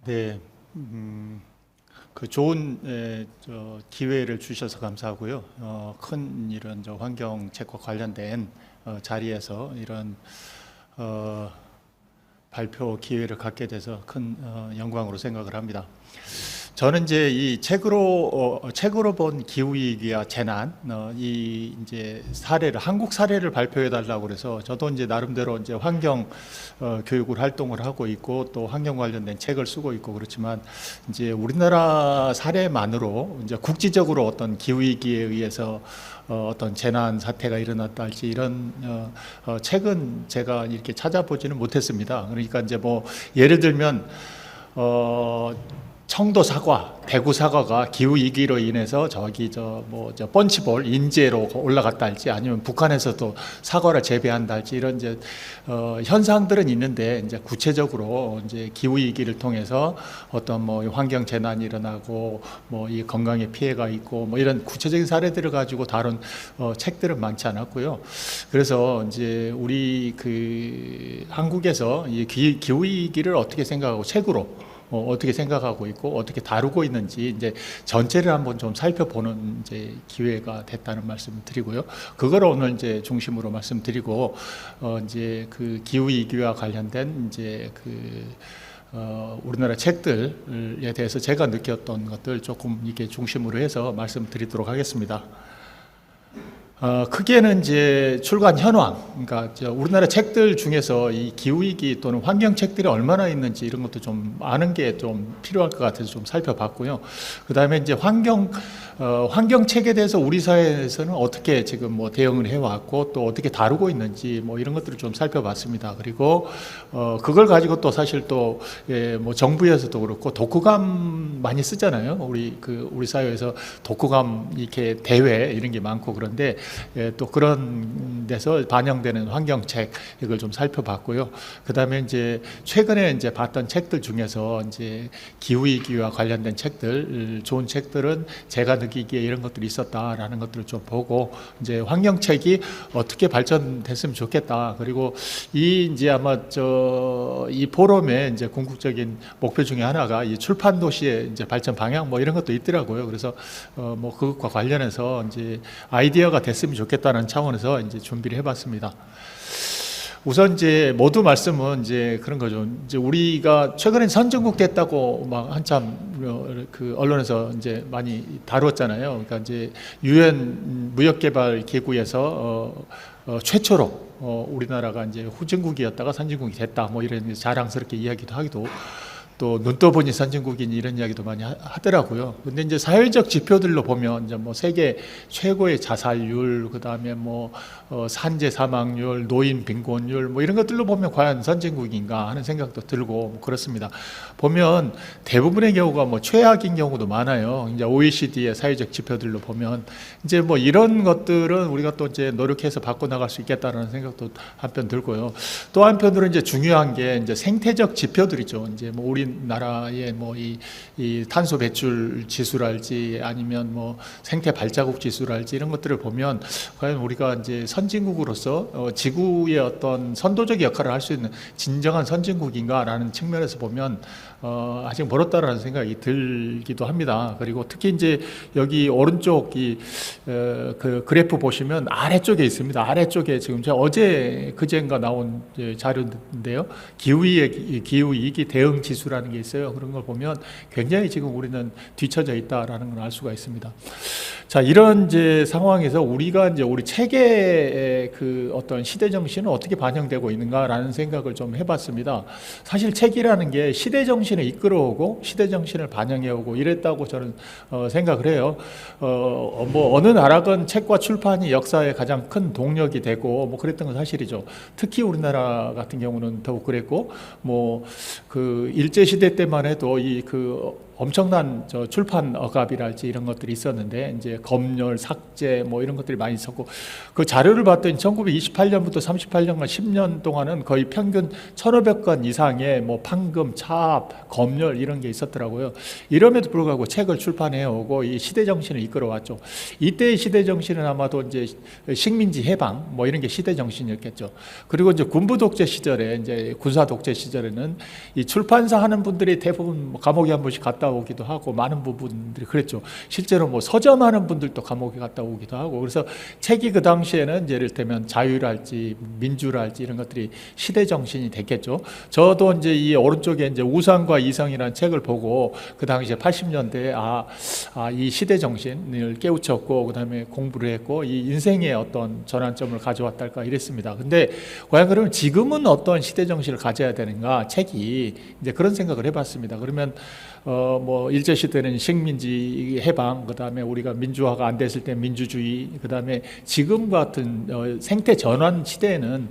네, 그 좋은 기회를 주셔서 감사하고요. 큰 이런 환경책과 관련된 자리에서 이런 어, 발표 기회를 갖게 돼서 큰 영광으로 생각을 합니다. 저는 이제 이 책으로 본 기후 위기와 재난 이 이제 사례를 한국 사례를 발표해 달라고 그래서 저도 이제 나름대로 이제 환경 교육을 활동을 하고 있고 또 환경 관련된 책을 쓰고 있고 그렇지만 이제 우리나라 사례만으로 이제 국지적으로 어떤 기후 위기에 의해서 어떤 재난 사태가 일어났다 할지 이런 책은 제가 이렇게 찾아보지는 못했습니다. 그러니까 이제 뭐 예를 들면 청도 사과, 대구 사과가 기후 위기로 인해서 펀치볼 인제로 올라갔다 할지 아니면 북한에서도 사과를 재배한다 할지 이런 이제 현상들은 있는데 이제 구체적으로 이제 기후 위기를 통해서 어떤 뭐 환경 재난이 일어나고 뭐 이 건강에 피해가 있고 뭐 이런 구체적인 사례들을 가지고 다룬 책들은 많지 않았고요. 그래서 이제 우리 그 한국에서 이 기후 위기를 어떻게 생각하고 책으로 어떻게 생각하고 있고 어떻게 다루고 있는지 이제 전체를 한번 좀 살펴보는 이제 기회가 됐다는 말씀을 드리고요. 그걸 오늘 이제 중심으로 말씀드리고 이제 그 기후 위기와 관련된 이제 우리나라 책들에 대해서 제가 느꼈던 것들 조금 이게 중심으로 해서 말씀드리도록 하겠습니다. 크게는 이제 출간 현황, 그러니까 우리나라 책들 중에서 이 기후위기 또는 환경 책들이 얼마나 있는지 이런 것도 좀 아는 게 좀 필요할 것 같아서 좀 살펴봤고요. 그 다음에 이제 환경 책에 대해서 우리 사회에서는 어떻게 지금 뭐 대응을 해왔고 또 어떻게 다루고 있는지 뭐 이런 것들을 좀 살펴봤습니다. 그리고 그걸 가지고 또 사실 또 뭐 정부에서도 그렇고 독후감 많이 쓰잖아요. 우리 사회에서 독후감 이렇게 대회 이런 게 많고 그런데 또 그런 데서 반영되는 환경책 이걸 좀 살펴봤고요. 그 다음에 이제 최근에 이제 봤던 책들 중에서 이제 기후위기와 관련된 책들, 좋은 책들은 제가 느끼기에 이런 것들이 있었다라는 것들을 좀 보고 이제 환경책이 어떻게 발전됐으면 좋겠다. 그리고 이제 아마 이 포럼의 이제 궁극적인 목표 중에 하나가 이 출판 도시의 이제 발전 방향 뭐 이런 것도 있더라고요. 그래서 뭐 그것과 관련해서 이제 아이디어가 됐으면 좋겠다는 차원에서 이제 준비를 해봤습니다. 우선 이제 모두 말씀은 이제 그런 거죠. 이제 우리가 최근에 선진국 됐다고 막 한참 그 언론에서 이제 많이 다뤘잖아요. 그러니까 이제 유엔 무역개발 기구에서 최초로 우리나라가 이제 후진국이었다가 선진국이 됐다 뭐 이런 자랑스럽게 이야기도 하기도 또 눈 떠보니 선진국인 이런 이야기도 많이 하더라고요. 근데 이제 사회적 지표들로 보면 이제 뭐 세계 최고의 자살률, 그 다음에 뭐 산재 사망률, 노인 빈곤율 뭐 이런 것들로 보면 과연 선진국인가 하는 생각도 들고 뭐 그렇습니다. 보면 대부분의 경우가 뭐 최악인 경우도 많아요. 이제 OECD의 사회적 지표들로 보면 이제 뭐 이런 것들은 우리가 또 이제 노력해서 바꿔 나갈 수 있겠다라는 생각도 한편 들고요. 또 한편으로 이제 중요한 게 이제 생태적 지표들이죠. 이제 뭐 우리나라의 뭐 이 탄소 배출 지수랄지 아니면 뭐 생태 발자국 지수랄지 이런 것들을 보면 과연 우리가 이제 선진국으로서 지구의 어떤 선도적 역할을 할 수 있는 진정한 선진국인가라는 측면에서 보면 아직 멀었다라는 생각이 들기도 합니다. 그리고 특히 이제 여기 오른쪽 그 그래프 보시면 아래쪽에 있습니다. 아래쪽에 지금 제가 그젠가 나온 자료인데요. 기후위기 대응 지수라는 게 있어요. 그런 걸 보면 굉장히 지금 우리는 뒤처져 있다라는 걸 알 수가 있습니다. 자, 이런 이제 상황에서 우리가 이제 우리 책의 그 어떤 시대 정신은 어떻게 반영되고 있는가라는 생각을 좀 해봤습니다. 사실 책이라는 게 시대 정신을 이끌어오고 시대 정신을 반영해오고 이랬다고 저는 생각을 해요. 뭐 어느 나라건 책과 출판이 역사의 가장 큰 동력이 되고 뭐 그랬던 건 사실이죠. 특히 우리나라 같은 경우는 더욱 그랬고 뭐 그 일제 시대 때만 해도 엄청난 출판 억압이랄지 이런 것들이 있었는데 이제 검열, 삭제 뭐 이런 것들이 많이 있었고 그 자료를 봤더니 1928년부터 38년간 10년 동안은 거의 평균 1,500건 이상의 뭐 판금, 차압, 검열 이런 게 있었더라고요. 이럼에도 불구하고 책을 출판해 오고 이 시대 정신을 이끌어왔죠. 이때의 시대 정신은 아마도 이제 식민지 해방 뭐 이런 게 시대 정신이었겠죠. 그리고 이제 군부 독재 시절에 이제 군사 독재 시절에는 이 출판사 하는 분들이 대부분 뭐 감옥에 한 번씩 갔다 오기도 하고 많은 부분들이 그랬죠. 실제로 뭐 서점하는 분들도 감옥에 갔다 오기도 하고 그래서 책이 그 당시에는 예를 들면 자유랄지 민주랄지 이런 것들이 시대 정신이 됐겠죠. 저도 이제 이 오른쪽에 이제 우상과 이성이라는 책을 보고 그 당시에 80년대에 이 시대 정신을 깨우쳤고 그다음에 공부를 했고 이 인생의 어떤 전환점을 가져왔달까 이랬습니다. 근데 과연 그러면 지금은 어떤 시대 정신을 가져야 되는가 책이 이제 그런 생각을 해봤습니다. 그러면 뭐 일제 시대는 식민지 해방, 그다음에 우리가 민주화가 안 됐을 때 민주주의, 그다음에 지금 같은 생태 전환 시대에는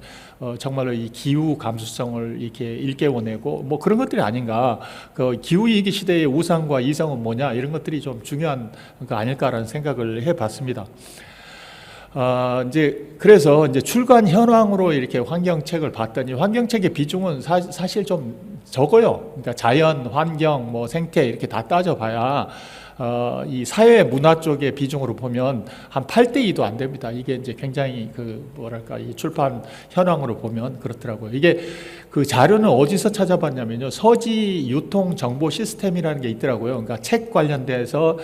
정말로 이 기후 감수성을 이렇게 일깨워내고 뭐 그런 것들이 아닌가. 그 기후 위기 시대의 우상과 이성은 뭐냐 이런 것들이 좀 중요한 거 아닐까라는 생각을 해봤습니다. 이제 그래서 이제 출간 현황으로 이렇게 환경책을 봤더니 환경책의 비중은 사실 좀 적어요. 그러니까 자연, 환경, 뭐 생태 이렇게 다 따져봐야 이 사회 문화 쪽의 비중으로 보면 한 8대2도 안 됩니다. 이게 이제 굉장히 이 출판 현황으로 보면 그렇더라고요. 이게 그 자료는 어디서 찾아봤냐면요. 서지 유통 정보 시스템이라는 게 있더라고요. 그러니까 책 관련돼서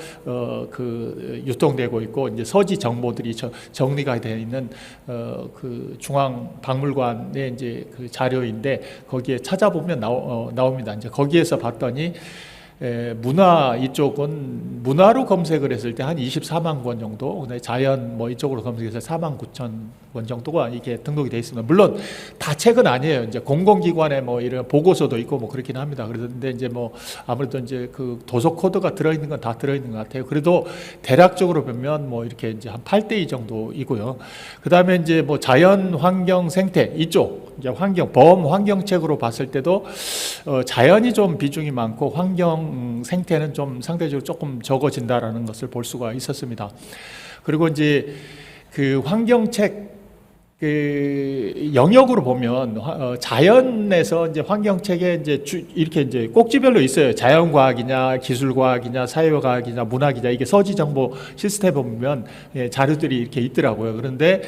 유통되고 있고 이제 서지 정보들이 정리가 되어 있는 그 중앙 박물관의 이제 그 자료인데 거기에 찾아보면 나옵니다. 이제 거기에서 봤더니 문화 이쪽은 문화로 검색을 했을 때 한 24만 권 정도, 자연 뭐 이쪽으로 검색해서 4만 9천 권 정도가 이게 등록이 되어 있습니다. 물론 다 책은 아니에요. 이제 공공기관에 뭐 이런 보고서도 있고 뭐 그렇긴 합니다. 그런데 이제 뭐 아무래도 이제 그 도서 코드가 들어있는 건 다 들어있는 것 같아요. 그래도 대략적으로 보면 뭐 이렇게 이제 한 8대2 정도이고요. 그 다음에 이제 뭐 자연, 환경, 생태 이쪽 이제 범환경책으로 봤을 때도 자연이 좀 비중이 많고 환경, 생태는 좀 상대적으로 조금 적어진다라는 것을 볼 수가 있었습니다. 그리고 이제 그 환경책 그 영역으로 보면 자연에서 이제 환경책에 이제 이렇게 이제 꼭지별로 있어요. 자연과학이냐, 기술과학이냐, 사회과학이냐, 문학이냐 이게 서지 정보 시스템에 보면 자료들이 이렇게 있더라고요. 그런데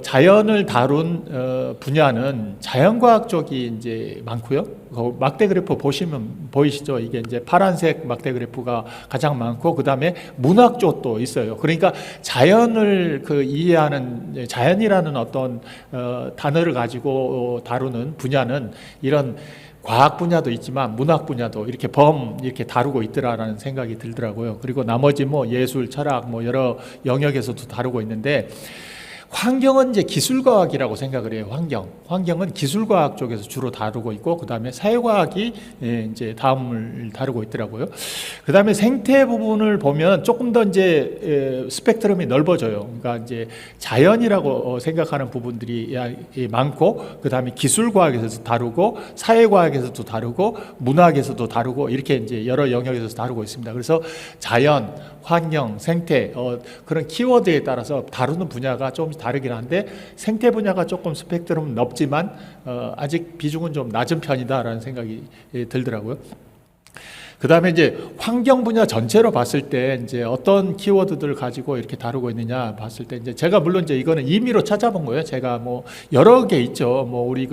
자연을 다룬 분야는 자연과학 쪽이 이제 많고요. 막대 그래프 보시면 보이시죠? 이게 이제 파란색 막대 그래프가 가장 많고, 그 다음에 문학 쪽도 있어요. 그러니까 자연을 이해하는 자연이라는 어떤 단어를 가지고 다루는 분야는 이런 과학 분야도 있지만 문학 분야도 이렇게 다루고 있더라라는 생각이 들더라고요. 그리고 나머지 뭐 예술, 철학 뭐 여러 영역에서도 다루고 있는데. 환경은 이제 기술과학이라고 생각을 해요. 환경은 기술과학 쪽에서 주로 다루고 있고, 그 다음에 사회과학이 이제 다음을 다루고 있더라고요. 그 다음에 생태 부분을 보면 조금 더 이제 스펙트럼이 넓어져요. 그러니까 이제 자연이라고 생각하는 부분들이 많고, 그 다음에 기술과학에서도 다루고, 사회과학에서도 다루고, 문학에서도 다루고, 이렇게 이제 여러 영역에서 다루고 있습니다. 그래서 자연, 환경, 생태 그런 키워드에 따라서 다루는 분야가 좀 다르긴 한데 생태 분야가 조금 스펙트럼은 넓지만 아직 비중은 좀 낮은 편이다라는 생각이 들더라고요. 그 다음에 이제 환경 분야 전체로 봤을 때 이제 어떤 키워드들을 가지고 이렇게 다루고 있느냐 봤을 때 이제 제가 물론 이제 이거는 임의로 찾아본 거예요. 제가 뭐 여러 개 있죠. 뭐 우리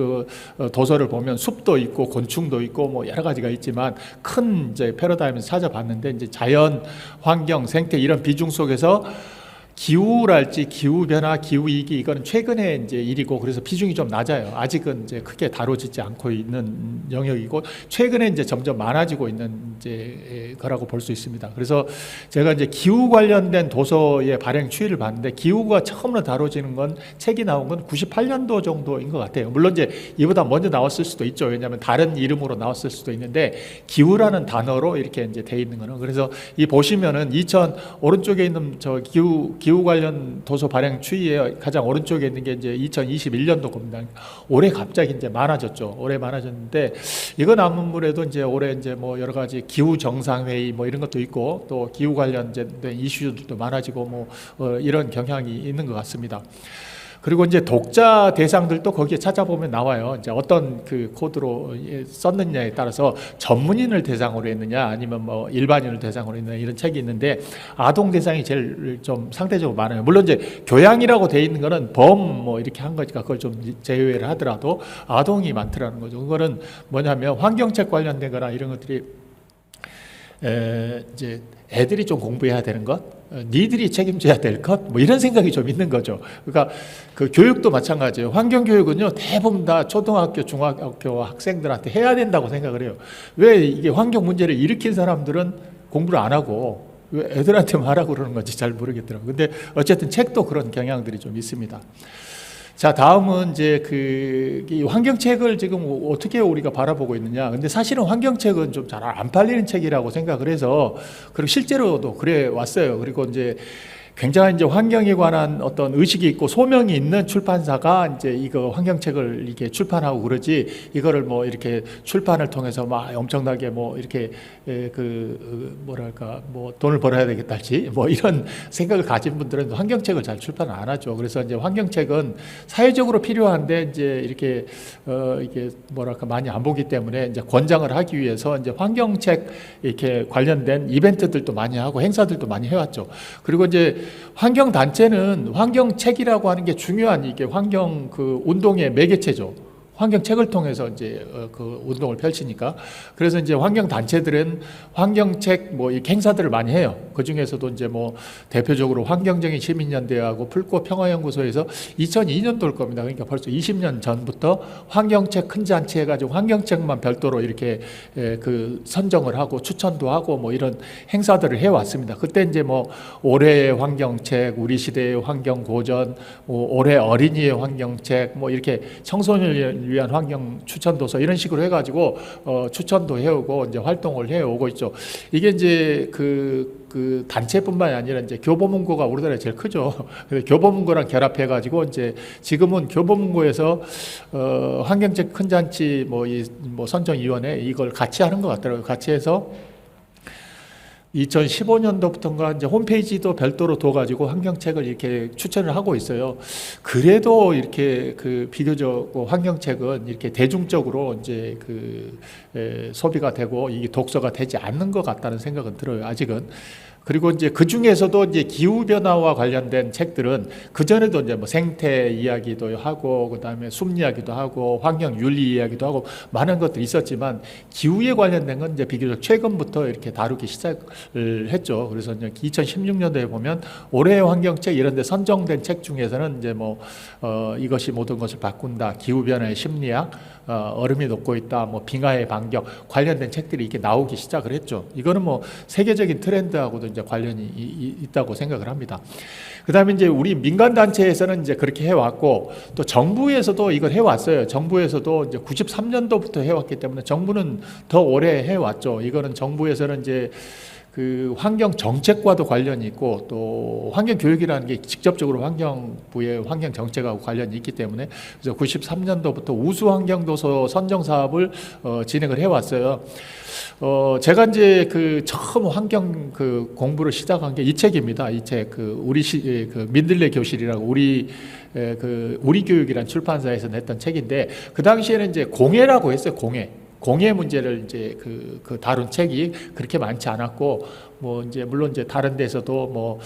도서를 보면 숲도 있고 곤충도 있고 뭐 여러 가지가 있지만 큰 이제 패러다임에서 찾아봤는데 이제 자연, 환경, 생태 이런 비중 속에서 기후랄지 기후변화, 기후위기 이거는 최근에 이제 일이고 그래서 비중이 좀 낮아요. 아직은 이제 크게 다뤄지지 않고 있는 영역이고 최근에 이제 점점 많아지고 있는 이제 거라고 볼 수 있습니다. 그래서 제가 이제 기후 관련된 도서의 발행 추이를 봤는데 기후가 처음으로 다뤄지는 건 책이 나온 건 98년도 정도인 것 같아요. 물론 이제 이보다 먼저 나왔을 수도 있죠. 왜냐하면 다른 이름으로 나왔을 수도 있는데 기후라는 단어로 이렇게 이제 돼 있는 거는 그래서 이 보시면은 오른쪽에 있는 저 기후 기후 관련 도서 발행 추이에 가장 오른쪽에 있는 게 이제 2021년도 겁니다. 올해 갑자기 이제 많아졌죠. 올해 많아졌는데 이거 남문물에도 이제 올해 이제 뭐 여러 가지 기후 정상회의 뭐 이런 것도 있고 또 기후 관련된 이슈들도 많아지고 뭐 이런 경향이 있는 것 같습니다. 그리고 이제 독자 대상들도 거기에 찾아보면 나와요. 이제 어떤 그 코드로 썼느냐에 따라서 전문인을 대상으로 했느냐 아니면 뭐 일반인을 대상으로 했느냐 이런 책이 있는데 아동 대상이 제일 좀 상대적으로 많아요. 물론 이제 교양이라고 돼 있는 거는 범 뭐 이렇게 한 거니까 그걸 좀 제외를 하더라도 아동이 많더라는 거죠. 그거는 뭐냐면 환경책 관련된 거나 이런 것들이 이제 애들이 좀 공부해야 되는 것, 니들이 책임져야 될 것, 뭐 이런 생각이 좀 있는 거죠. 그러니까 그 교육도 마찬가지예요. 환경교육은요, 대부분 다 초등학교, 중학교 학생들한테 해야 된다고 생각을 해요. 왜 이게 환경 문제를 일으킨 사람들은 공부를 안 하고 왜 애들한테만 하라고 그러는 건지 잘 모르겠더라고요. 근데 어쨌든 책도 그런 경향들이 좀 있습니다. 자, 다음은 이제 이 환경책을 지금 어떻게 우리가 바라보고 있느냐. 근데 사실은 환경책은 좀 잘 안 팔리는 책이라고 생각을 해서, 그리고 실제로도 그래 왔어요. 그리고 이제 굉장히 이제 환경에 관한 어떤 의식이 있고 소명이 있는 출판사가 이제 이거 환경책을 이렇게 출판하고 그러지, 이거를 뭐 이렇게 출판을 통해서 막 엄청나게 뭐 이렇게 뭐랄까 뭐 돈을 벌어야 되겠다지 뭐 이런 생각을 가진 분들은 환경책을 잘 출판을 안 하죠. 그래서 이제 환경책은 사회적으로 필요한데 이제 이렇게 이게 뭐랄까 많이 안 보기 때문에 이제 권장을 하기 위해서 이제 환경책 이렇게 관련된 이벤트들도 많이 하고 행사들도 많이 해왔죠. 그리고 이제 환경단체는 환경책이라고 하는 게 중요한 이게 환경 그 운동의 매개체죠. 환경책을 통해서 이제 그 운동을 펼치니까. 그래서 이제 환경단체들은 환경책 뭐 이 행사들을 많이 해요. 그 중에서도 이제 뭐 대표적으로 환경적인 시민연대하고 풀꽃 평화연구소에서 2002년도일 겁니다. 그러니까 벌써 20년 전부터 환경책 큰 잔치 해가지고 환경책만 별도로 이렇게 그 선정을 하고 추천도 하고 뭐 이런 행사들을 해왔습니다. 그때 이제 뭐 올해의 환경책, 우리 시대의 환경고전, 올해 어린이의 환경책, 뭐 이렇게 청소년을 위한 환경 추천도서 이런 식으로 해가지고 추천도 해오고 이제 활동을 해오고 있죠. 이게 이제 그 단체뿐만이 아니라 이제 교보문고가 우리나라에 제일 크죠. 교보문고랑 결합해가지고 이제 지금은 교보문고에서 환경책 큰 잔치 뭐 선정위원회 이걸 같이 하는 것 같더라고요. 같이 해서 2015년도부터인가 이제 홈페이지도 별도로 둬가지고 환경책을 이렇게 추천을 하고 있어요. 그래도 이렇게 그 비교적 환경책은 이렇게 대중적으로 이제 소비가 되고 이게 독서가 되지 않는 것 같다는 생각은 들어요. 아직은. 그리고 이제 그 중에서도 이제 기후 변화와 관련된 책들은 그 전에도 이제 뭐 생태 이야기도 하고 그다음에 숲 이야기도 하고 환경 윤리 이야기도 하고 많은 것들이 있었지만 기후에 관련된 건 이제 비교적 최근부터 이렇게 다루기 시작을 했죠. 그래서 이제 2016년도에 보면 올해의 환경책 이런 데 선정된 책 중에서는 이제 뭐 이것이 모든 것을 바꾼다, 기후 변화의 심리학, 얼음이 녹고 있다, 뭐 빙하의 반격 관련된 책들이 이렇게 나오기 시작을 했죠. 이거는 뭐 세계적인 트렌드하고도 이제 관련이 있다고 생각을 합니다. 그다음에 이제 우리 민간 단체에서는 이제 그렇게 해왔고 또 정부에서도 이걸 해왔어요. 정부에서도 이제 93년도부터 해왔기 때문에 정부는 더 오래 해왔죠. 이거는 정부에서는 이제 그 환경 정책과도 관련이 있고 또 환경 교육이라는 게 직접적으로 환경부의 환경 정책하고 관련이 있기 때문에 그래서 93년도부터 우수 환경 도서 선정 사업을 진행을 해왔어요. 제가 이제 처음 환경 공부를 시작한 게 이 책입니다. 이 책 우리 민들레 교실이라고 우리 교육이라는 출판사에서 냈던 책인데 그 당시에는 이제 공해라고 했어요. 공해 문제를 이제 다룬 책이 그렇게 많지 않았고 뭐 이제 물론 이제 다른 데서도 뭐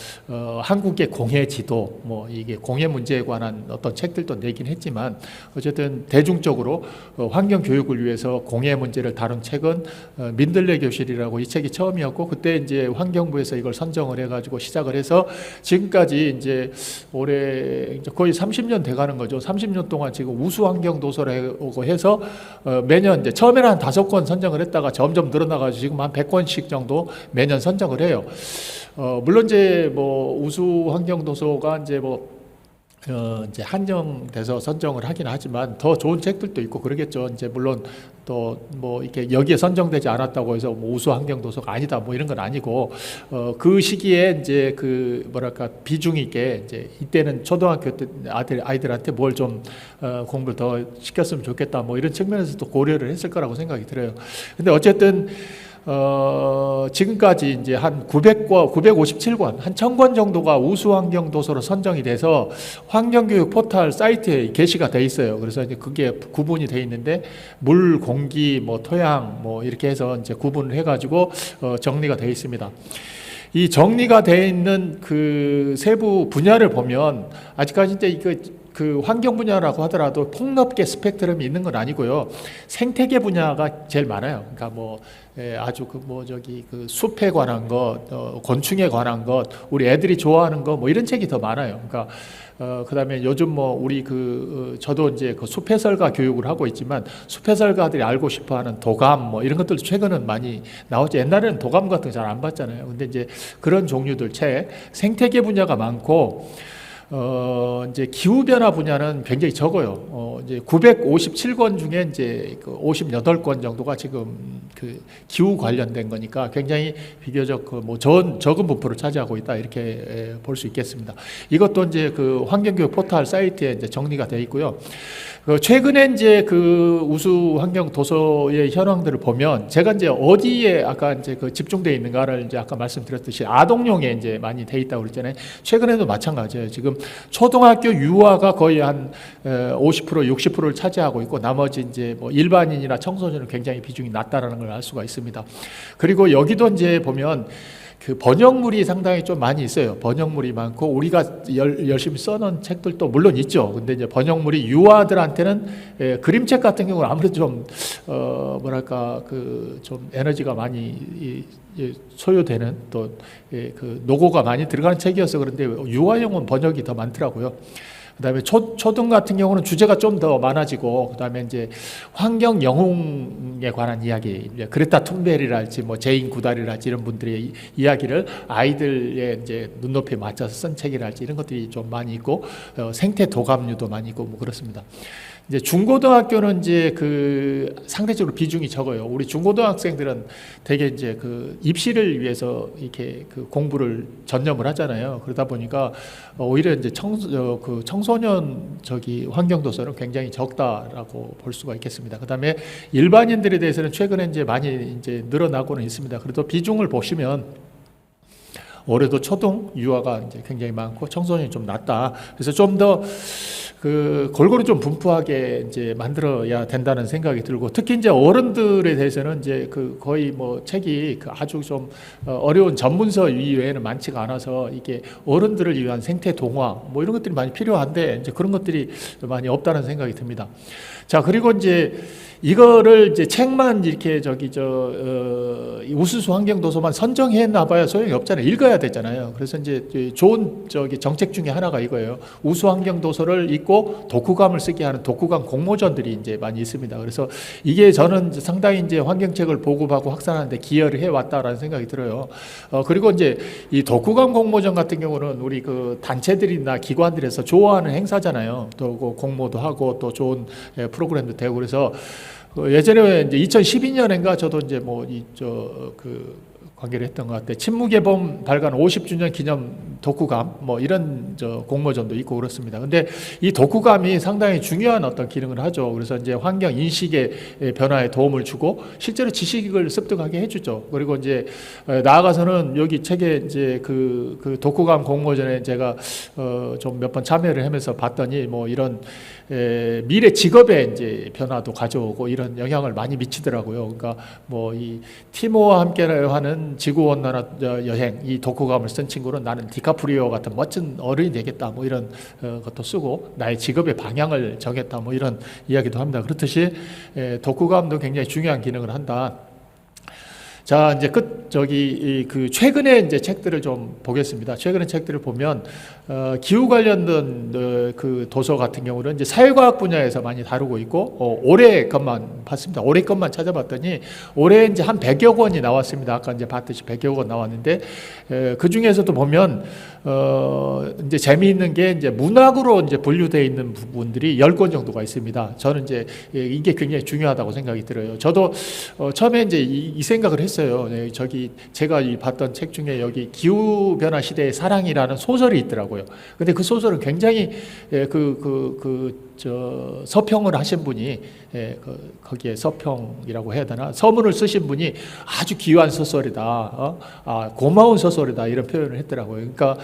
한국의 공해 지도 뭐 이게 공해 문제에 관한 어떤 책들도 내긴 했지만 어쨌든 대중적으로 환경 교육을 위해서 공해 문제를 다룬 책은 민들레 교실이라고 이 책이 처음이었고 그때 이제 환경부에서 이걸 선정을 해가지고 시작을 해서 지금까지 이제 올해 이제 거의 30년 돼가는 거죠. 30년 동안 지금 우수 환경 도서를 해서 매년 이제 처음에는 한 5권 선정을 했다가 점점 늘어나가지고 지금 한 100권씩 정도 매년 선정을 해요. 물론 이제 뭐 우수 환경 도서가 이제 뭐 이제 한정돼서 선정을 하긴 하지만 더 좋은 책들도 있고 그러겠죠. 이제 물론 또 뭐 이렇게 여기에 선정되지 않았다고 해서 뭐 우수 환경 도서가 아니다 뭐 이런 건 아니고 그 시기에 이제 그 뭐랄까 비중 있게 이제 이때는 초등학교 때 아이들한테 뭘 좀 공부를 더 시켰으면 좋겠다 뭐 이런 측면에서 또 고려를 했을 거라고 생각이 들어요. 근데 어쨌든 지금까지 이제 한 957권, 한 1000권 정도가 우수 환경 도서로 선정이 돼서 환경교육 포털 사이트에 게시가 돼 있어요. 그래서 이제 그게 구분이 돼 있는데 물, 공기, 뭐 토양, 뭐 이렇게 해서 이제 구분을 해가지고 정리가 돼 있습니다. 이 정리가 돼 있는 그 세부 분야를 보면 아직까지 이제 그 환경 분야라고 하더라도 폭넓게 스펙트럼이 있는 건 아니고요. 생태계 분야가 제일 많아요. 그러니까 뭐 아주 그 그 숲에 관한 것, 곤충에 관한 것, 우리 애들이 좋아하는 거 뭐 이런 책이 더 많아요. 그러니까 그다음에 요즘 뭐 우리 저도 이제 그 숲해설가 교육을 하고 있지만 숲해설가들이 알고 싶어하는 도감 뭐 이런 것들도 최근은 많이 나오죠. 옛날에는 도감 같은 거 잘 안 봤잖아요. 근데 이제 그런 종류들 책, 생태계 분야가 많고. 이제 기후변화 분야는 굉장히 적어요. 이제 957권 중에 이제 58권 정도가 지금 그 기후 관련된 거니까 굉장히 비교적 적은 부분을 차지하고 있다 이렇게 볼 수 있겠습니다. 이것도 이제 그 환경교육 포털 사이트에 이제 정리가 되어 있고요. 최근에 이제 그 우수 환경 도서의 현황들을 보면 제가 이제 어디에 아까 이제 그 집중되어 있는가를 이제 아까 말씀드렸듯이 아동용에 이제 많이 돼 있다고 그랬잖아요. 최근에도 마찬가지예요. 지금 초등학교 유아가 거의 한 50%, 60%를 차지하고 있고 나머지 이제 뭐 일반인이나 청소년은 굉장히 비중이 낮다라는 걸 알 수가 있습니다. 그리고 여기도 이제 보면 그 번역물이 상당히 좀 많이 있어요. 번역물이 많고 우리가 열심히 써놓은 책들도 물론 있죠. 근데 이제 번역물이 유아들한테는 그림책 같은 경우는 아무래도 좀 뭐랄까 그 좀 에너지가 많이 소요되는 또 그 노고가 많이 들어가는 책이어서 그런데 유아용은 번역이 더 많더라고요. 그다음에 초등 같은 경우는 주제가 좀 더 많아지고 그다음에 이제 환경 영웅에 관한 이야기, 이제 그레타 툰베리랄지 뭐 제인 구달이랄지 이런 분들의 이야기를 아이들의 이제 눈높이에 맞춰서 쓴 책이랄지 이런 것들이 좀 많이 있고 생태 도감류도 많이 있고 뭐 그렇습니다. 이제 중고등학교는 이제 그 상대적으로 비중이 적어요. 우리 중고등학생들은 되게 이제 그 입시를 위해서 이렇게 그 공부를 전념을 하잖아요. 그러다 보니까 오히려 이제 청소년 환경 도서는 굉장히 적다라고 볼 수가 있겠습니다. 그다음에 일반인들에 대해서는 최근에 이제 많이 이제 늘어나고는 있습니다. 그래도 비중을 보시면 올해도 초등 유아가 이제 굉장히 많고 청소년이 좀 낮다. 그래서 좀 더 그 골고루 좀 분포하게 이제 만들어야 된다는 생각이 들고 특히 이제 어른들에 대해서는 이제 그 거의 뭐 책이 그 아주 좀 어려운 전문서 이외에는 많지가 않아서 이게 어른들을 위한 생태 동화 뭐 이런 것들이 많이 필요한데 이제 그런 것들이 많이 없다는 생각이 듭니다. 자, 그리고 이제 이거를 이제 책만 이렇게 우수수 환경 도서만 선정해 놔봐야 소용이 없잖아요. 읽어야 되잖아요. 그래서 이제 좋은 정책 중에 하나가 이거예요. 우수 환경 도서를 읽고 독후감을 쓰게 하는 독후감 공모전들이 이제 많이 있습니다. 그래서 이게 저는 상당히 이제 환경책을 보급하고 확산하는데 기여를 해 왔다라는 생각이 들어요. 그리고 이제 이 독후감 공모전 같은 경우는 우리 그 단체들이나 기관들에서 좋아하는 행사잖아요. 또 그 공모도 하고 또 좋은 프로그램도 되고 그래서 예전에 이제 2012년인가 저도 이제 관계를 했던 것 같아요. 침묵의 봄 발간 50주년 기념 독후감 뭐 이런 공모전도 있고 그렇습니다. 근데 이 독후감이 상당히 중요한 어떤 기능을 하죠. 그래서 이제 환경 인식의 변화에 도움을 주고 실제로 지식을 습득하게 해주죠. 그리고 이제 나아가서는 여기 책에 이제 그 독후감 공모전에 제가 좀 몇 번 참여를 하면서 봤더니 뭐 이런 미래 직업의 이제 변화도 가져오고 이런 영향을 많이 미치더라고요. 그러니까 뭐 이 티모와 함께 하는 지구 온난화 여행 이 독후감을 쓴 친구는 나는 디카프리오 같은 멋진 어른이 되겠다 뭐 이런 것도 쓰고 나의 직업의 방향을 정했다 뭐 이런 이야기도 합니다. 그렇듯이 독후감도 굉장히 중요한 기능을 한다. 자, 이제 그 최근에 이제 책들을 좀 보겠습니다. 최근에 책들을 보면 기후 관련된 그 도서 같은 경우는 이제 사회과학 분야에서 많이 다루고 있고 올해 것만 봤습니다. 올해 것만 찾아봤더니 올해 이제 한 100여 권이 나왔습니다. 아까 이제 봤듯이 100여 권 나왔는데 그 중에서도 보면 이제 재미있는 게 이제 문학으로 이제 분류되어 있는 부분들이 10권 정도가 있습니다. 저는 이제 이게 굉장히 중요하다고 생각이 들어요. 저도 처음에 이제 이 생각을 했어요. 네, 제가 봤던 책 중에 여기 기후 변화 시대의 사랑이라는 소설이 있더라고요. 근데 그 소설은 굉장히 서평을 하신 분이 거기에 서평이라고 해야 되나 서문을 쓰신 분이 아주 귀한 소설이다, 고마운 소설이다 이런 표현을 했더라고요. 그러니까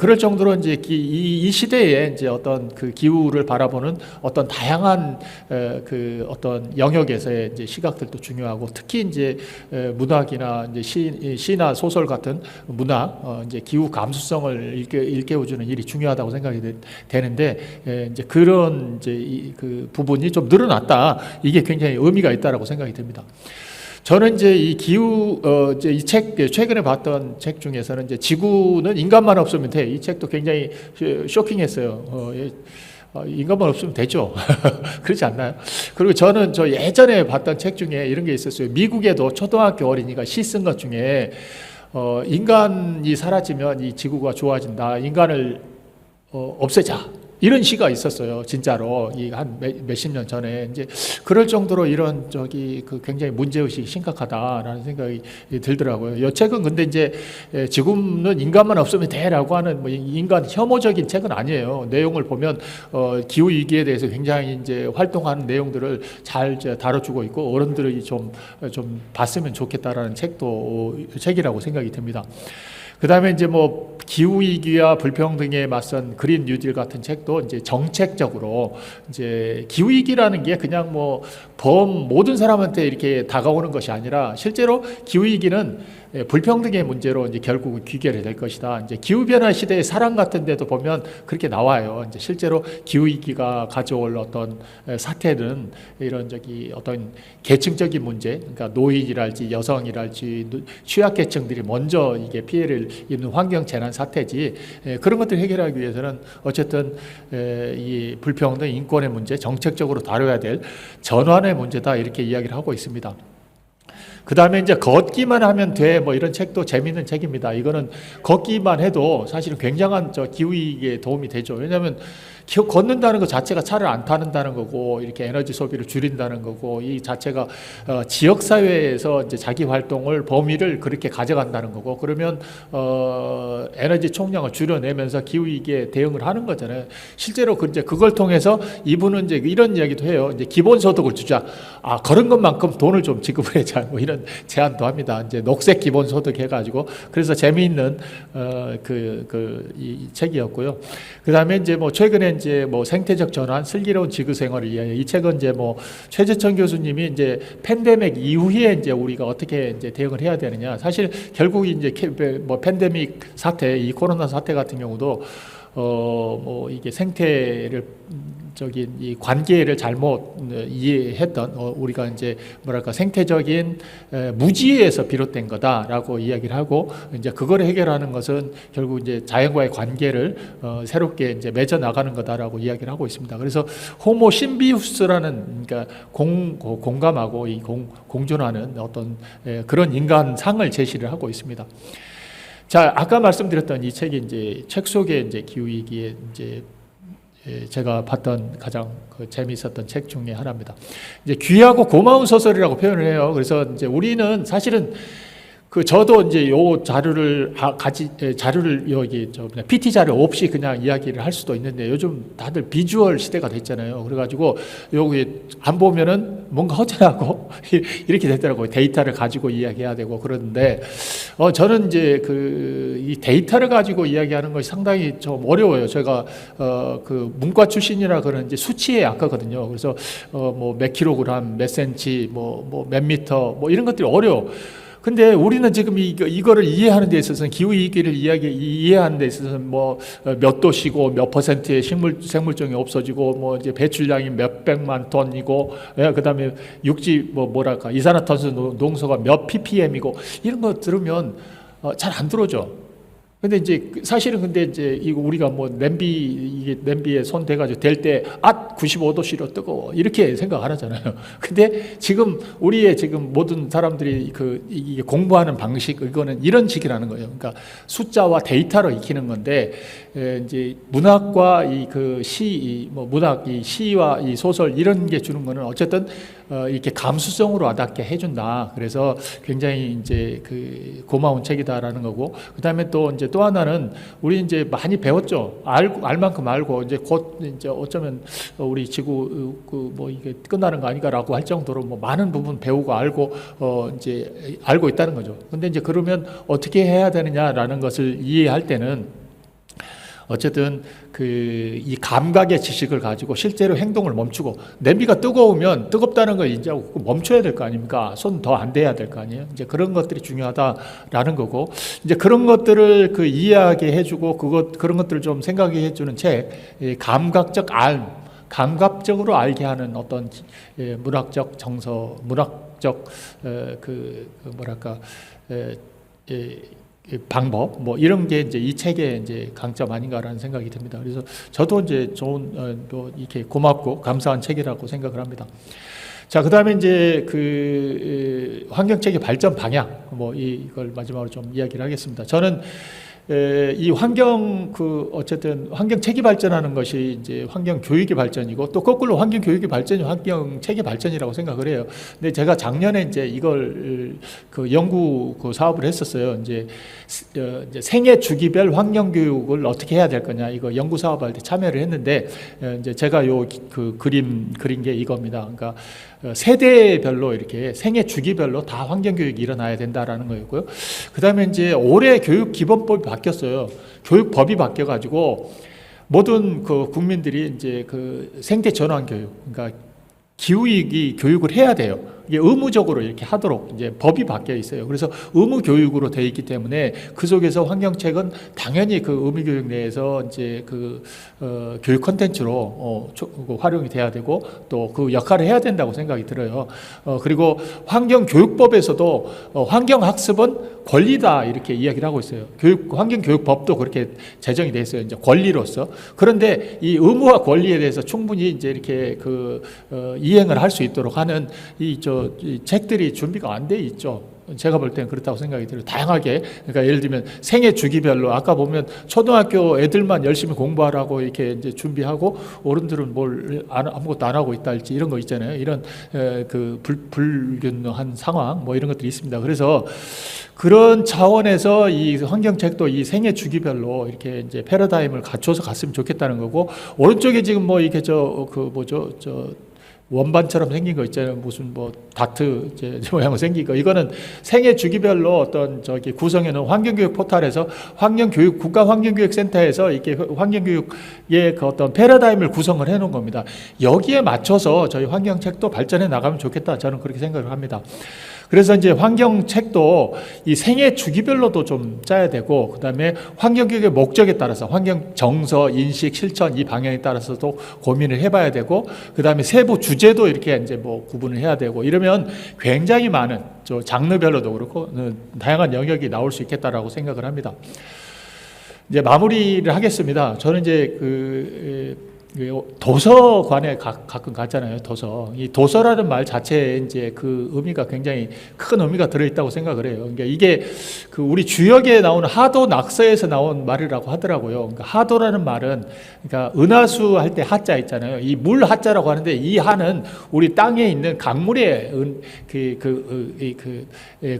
그럴 정도로 이제 이 시대에 이제 어떤 그 기후를 바라보는 어떤 다양한 그 어떤 영역에서의 이제 시각들도 중요하고 특히 이제 문학이나 이제 시나 소설 같은 문학 이제 기후 감수성을 일깨워주는 일이 중요하다고 생각이 되는데 이제 그런 이제 그 부분이 좀 늘어났다. 이게 굉장히 의미가 있다라고 생각이 듭니다. 저는 이제 이 기후 이제 이 책 최근에 봤던 책 중에서는 이제 지구는 인간만 없으면 돼. 이 책도 굉장히 쇼킹했어요. 인간만 없으면 되죠. 그렇지 않나요? 그리고 저는 저 예전에 봤던 책 중에 이런 게 있었어요. 미국에도 초등학교 어린이가 시 쓴 것 중에 인간이 사라지면 이 지구가 좋아진다. 인간을 없애자. 이런 시가 있었어요. 진짜로 한 몇십 년 전에 이제 그럴 정도로 이런 그 굉장히 문제의식이 심각하다라는 생각이 들더라고요. 이 책은 근데 이제 지금은 인간만 없으면 돼라고 하는 뭐 인간 혐오적인 책은 아니에요. 내용을 보면 기후 위기에 대해서 굉장히 이제 활동하는 내용들을 잘 다뤄주고 있고 어른들이 좀 봤으면 좋겠다라는 책이라고 생각이 듭니다. 그 다음에 이제 뭐 기후위기와 불평등에 맞선 그린 뉴딜 같은 책도 이제 정책적으로 이제 기후위기라는 게 그냥 뭐 모든 사람한테 이렇게 다가오는 것이 아니라 실제로 기후위기는 불평등의 문제로 이제 결국은 귀결이 될 것이다. 이제 기후변화 시대의 사랑 같은 데도 보면 그렇게 나와요. 이제 실제로 기후위기가 가져올 어떤 사태는 이런 어떤 계층적인 문제, 그러니까 노인이랄지 여성이랄지 취약계층들이 먼저 이게 피해를 입는 환경 재난 사태지 그런 것들을 해결하기 위해서는 어쨌든 이 불평등 인권의 문제 정책적으로 다뤄야 될 전환의 문제다 이렇게 이야기를 하고 있습니다. 그 다음에 이제 걷기만 하면 돼 뭐 이런 책도 재미있는 책입니다. 이거는 걷기만 해도 사실은 굉장한 기후위기에 도움이 되죠. 왜냐하면 걷는다는 것 자체가 차를 안 타는다는 거고 이렇게 에너지 소비를 줄인다는 거고 이 자체가 지역 사회에서 이제 자기 활동을 범위를 그렇게 가져간다는 거고 그러면 에너지 총량을 줄여내면서 기후 위기에 대응을 하는 거잖아요. 실제로 이제 그걸 통해서 이분은 이제 이런 이야기도 해요. 이제 기본소득을 주자. 그런 것만큼 돈을 좀 지급을 해자. 뭐 이런 제안도 합니다. 이제 녹색 기본소득 해가지고 그래서 재미있는 이 책이었고요. 그 다음에 이제 뭐 최근에 이제 뭐 생태적 전환, 슬기로운 지구 생활을 위하여 이 책은 이제 뭐 최재천 교수님이 이제 팬데믹 이후에 이제 우리가 어떻게 이제 대응을 해야 되느냐. 사실 결국 이제 뭐 팬데믹 사태, 이 코로나 사태 같은 경우도 뭐 이게 생태를 이 관계를 잘못 이해했던 우리가 이제 뭐랄까 생태적인 무지에서 비롯된 거다라고 이야기를 하고 이제 그걸 해결하는 것은 결국 이제 자연과의 관계를 새롭게 이제 맺어 나가는 거다라고 이야기를 하고 있습니다. 그래서 호모 신비우스라는 그러니까 공감하고 공존하는 어떤 그런 인간상을 제시를 하고 있습니다. 자, 아까 말씀드렸던 이 책이 이제 책 속에 이제 기후 위기에 이제 제가 봤던 가장 재미있었던 책 중에 하나입니다. 이제 귀하고 고마운 소설이라고 표현을 해요. 그래서 이제 우리는 사실은 저도 이제 요 자료를 여기 PT 자료 없이 그냥 이야기를 할 수도 있는데 요즘 다들 비주얼 시대가 됐잖아요. 그래가지고 여기 안 보면은 뭔가 허전하고 이렇게 됐더라고요. 데이터를 가지고 이야기해야 되고 그러는데 저는 이제 이 데이터를 가지고 이야기하는 것이 상당히 좀 어려워요. 제가 문과 출신이라 그런 이제 수치에 약하거든요. 그래서 뭐 몇 킬로그램, 몇 센치, 뭐 몇 미터, 뭐 이런 것들이 어려워. 근데 우리는 지금 이거를 이해하는 데 있어서는 기후위기를 이해하는 데 있어서는 뭐 몇 도시고 몇 퍼센트의 생물종이 없어지고 뭐 이제 배출량이 몇 백만 톤이고, 그다음에 육지 뭐랄까 이산화탄소 농소가 몇 ppm이고 이런 거 들으면 잘 안 들어오죠. 근데 이제 사실은 근데 이제 이거 우리가 뭐 냄비에 손 대가지고 댈 때 95도씨로 뜨거워 이렇게 생각을 하잖아요. 근데 지금 우리의 지금 모든 사람들이 이게 공부하는 방식 이거는 이런 식이라는 거예요. 그러니까 숫자와 데이터로 익히는 건데, 이제 문학과 문학 이 시와 이 소설 이런 게 주는 거는 어쨌든 이렇게 감수성으로 와닿게 해준다. 그래서 굉장히 이제 고마운 책이다라는 거고, 그 다음에 또 하나는 우리 이제 많이 배웠죠. 알 만큼 알고 이제 곧 이제 어쩌면 우리 지구 뭐 이게 끝나는 거 아닌가라고 할 정도로 뭐 많은 부분 배우고 알고 이제 알고 있다는 거죠. 근데 이제 그러면 어떻게 해야 되느냐라는 것을 이해할 때는 어쨌든 이 감각의 지식을 가지고 실제로 행동을 멈추고, 냄비가 뜨거우면 뜨겁다는 걸 인지하고 멈춰야 될 거 아닙니까? 손 더 안 대야 될 거 아니에요? 이제 그런 것들이 중요하다라는 거고, 이제 그런 것들을 이해하게 해주고 그런 것들을 좀 생각해 해주는 책, 감각적 감각적으로 알게 하는 어떤 문학적 정서, 문학적 뭐랄까 방법 뭐 이런 게 이제 이 책의 이제 강점 아닌가라는 생각이 듭니다. 그래서 저도 이제 좋은 또 이렇게 고맙고 감사한 책이라고 생각을 합니다. 자, 그다음에 이제 환경책의 발전 방향 뭐 이걸 마지막으로 좀 이야기를 하겠습니다. 저는 이 어쨌든 환경책이 발전하는 것이 이제 환경교육의 발전이고, 또 거꾸로 환경교육의 발전이 환경책의 발전이라고 생각을 해요. 근데 제가 작년에 이제 이걸 연구 사업을 했었어요. 이제 생애 주기별 환경교육을 어떻게 해야 될 거냐, 이거 연구 사업할 때 참여를 했는데, 이제 제가 그린 게 이겁니다. 그러니까 세대별로 이렇게 생애 주기별로 다 환경교육이 일어나야 된다라는 거였고요. 그 다음에 이제 올해 교육기본법이 바뀌었어요. 교육법이 바뀌어가지고 모든 국민들이 이제 생태 전환 교육, 그러니까 기후위기 교육을 해야 돼요. 이게 의무적으로 이렇게 하도록 이제 법이 바뀌어 있어요. 그래서 의무 교육으로 되어 있기 때문에 그 속에서 환경책은 당연히 의무 교육 내에서 이제 교육 콘텐츠로 활용이 돼야 되고, 또 그 역할을 해야 된다고 생각이 들어요. 그리고 환경교육법에서도 환경학습은 권리다 이렇게 이야기를 하고 있어요. 환경교육법도 그렇게 제정이 돼 있어요. 이제 권리로서. 그런데 이 의무와 권리에 대해서 충분히 이제 이렇게 이행을 할 수 있도록 하는 이 책들이 준비가 안 돼 있죠. 제가 볼 때는 그렇다고 생각이 들어요. 다양하게. 그러니까 예를 들면 생애 주기별로, 아까 보면 초등학교 애들만 열심히 공부하라고 이렇게 이제 준비하고 어른들은 아무것도 안 하고 있다 할지 이런 거 있잖아요. 이런 불균형한 상황 뭐 이런 것들이 있습니다. 그래서 그런 차원에서 이 환경책도 이 생애 주기별로 이렇게 이제 패러다임을 갖춰서 갔으면 좋겠다는 거고, 오른쪽에 지금 뭐 이렇게 원반처럼 생긴 거 있잖아요. 무슨 다트 모양으로 생긴 거. 이거는 생애 주기별로 어떤 구성해 놓은 환경교육 포털에서 국가환경교육센터에서 이렇게 환경교육의 어떤 패러다임을 구성을 해 놓은 겁니다. 여기에 맞춰서 저희 환경책도 발전해 나가면 좋겠다. 저는 그렇게 생각을 합니다. 그래서 이제 환경책도 이 생애 주기별로도 좀 짜야 되고, 그 다음에 환경교육의 목적에 따라서 환경 정서, 인식, 실천 이 방향에 따라서도 고민을 해봐야 되고, 그 다음에 세부 주제도 이렇게 이제 구분을 해야 되고, 이러면 굉장히 많은 장르별로도 그렇고 다양한 영역이 나올 수 있겠다라고 생각을 합니다. 이제 마무리를 하겠습니다. 저는 이제 도서관에 가끔 갔잖아요. 이 도서라는 말 자체에 이제 의미가 굉장히 큰 의미가 들어있다고 생각을 해요. 그러니까 이게 우리 주역에 나오는 하도 낙서에서 나온 말이라고 하더라고요. 그러니까 하도라는 말은, 그러니까 은하수 할 때 하자 있잖아요. 이 물 하자라고 하는데, 이 하는 우리 땅에 있는 강물의 을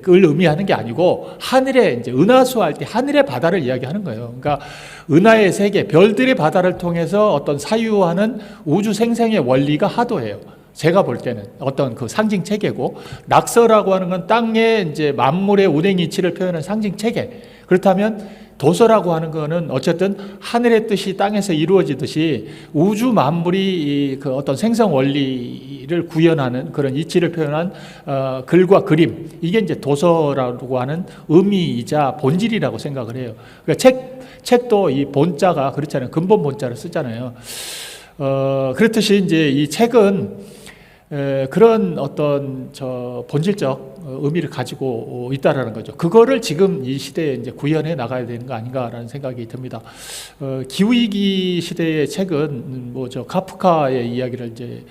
의미하는 게 아니고, 하늘에 이제 은하수 할 때 하늘의 바다를 이야기하는 거예요. 그러니까 은하의 세계, 별들의 바다를 통해서 어떤 사유하는 우주 생생의 원리가 하도예요. 제가 볼 때는 어떤 상징 체계고, 낙서라고 하는 건 땅에 이제 만물의 운행 이치를 표현하는 상징 체계. 그렇다면 도서라고 하는 거는 어쨌든 하늘의 뜻이 땅에서 이루어지듯이 우주 만물이 그 어떤 생성 원리를 구현하는 그런 이치를 표현한 글과 그림, 이게 이제 도서라고 하는 의미이자 본질이라고 생각을 해요. 그러니까 책도 이 본자가 그렇잖아요. 근본 본자를 쓰잖아요. 그렇듯이 이제 이 책은 그런 어떤 본질적 의미를 가지고 있다라는 거죠. 그거를 지금 이 시대에 이제 구현해 나가야 되는 거 아닌가라는 생각이 듭니다. 기후위기 시대의 책은 뭐 카프카의 이야기를 이제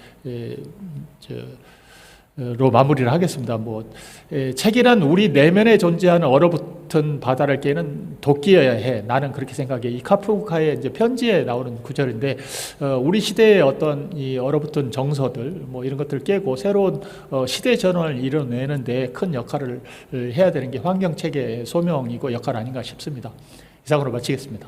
로 마무리를 하겠습니다. 책이란 우리 내면에 존재하는 얼어붙은 바다를 깨는 도끼여야 해. 나는 그렇게 생각해. 이 카프카의 이제 편지에 나오는 구절인데, 우리 시대의 어떤 이 얼어붙은 정서들, 이런 것들을 깨고 새로운 시대 전환을 이뤄내는데 큰 역할을 해야 되는 게 환경책의 소명이고 역할 아닌가 싶습니다. 이상으로 마치겠습니다.